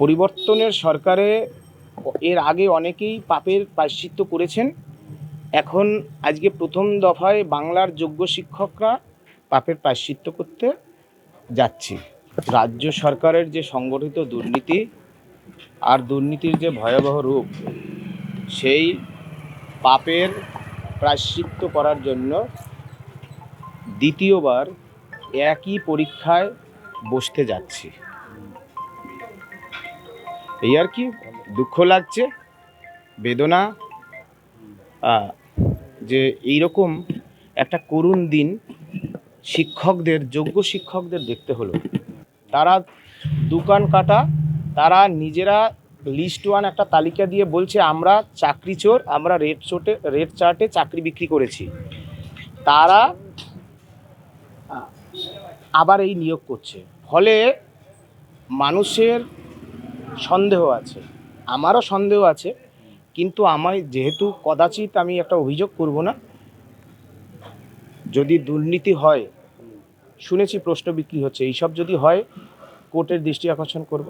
পরিবর্তনের সরকারে এর আগে অনেকেই পাপের প্রায়শ্চিত্ত করেছেন। এখন আজকে প্রথম দফায় বাংলার যোগ্য শিক্ষকরা পাপের প্রায়শ্চিত্ত করতে যাচ্ছি। রাজ্য সরকারের যে সংগঠিত দুর্নীতি আর দুর্নীতির যে ভয়াবহ রূপ, সেই পাপের প্রায়শ্চিত্ত করার জন্য দ্বিতীয়বার একই পরীক্ষায় বসতে যাচ্ছি। এই আর কি, দুঃখ লাগছে, বেদনা, যে এইরকম একটা করুণ দিন শিক্ষকদের, যোগ্য শিক্ষকদের দেখতে হলো। তারা দোকান কাটা, তারা নিজেরা লিস্ট ওয়ান একটা তালিকা দিয়ে বলছে আমরা চাকরি চোর, আমরা রেড চার্টে চাকরি বিক্রি করেছি। তারা আবার এই নিয়োগ করছে, ফলে মানুষের সন্দেহ আছে, আমারও সন্দেহ আছে, কিন্তু আমায় যেহেতু কদাচিৎ আমি একটা অভিযোগ করব না, যদি দুর্নীতি হয়, শুনেছি প্রশ্ন বিক্রি হচ্ছে, এইসব যদি হয় কোর্টের দৃষ্টি আকর্ষণ করব।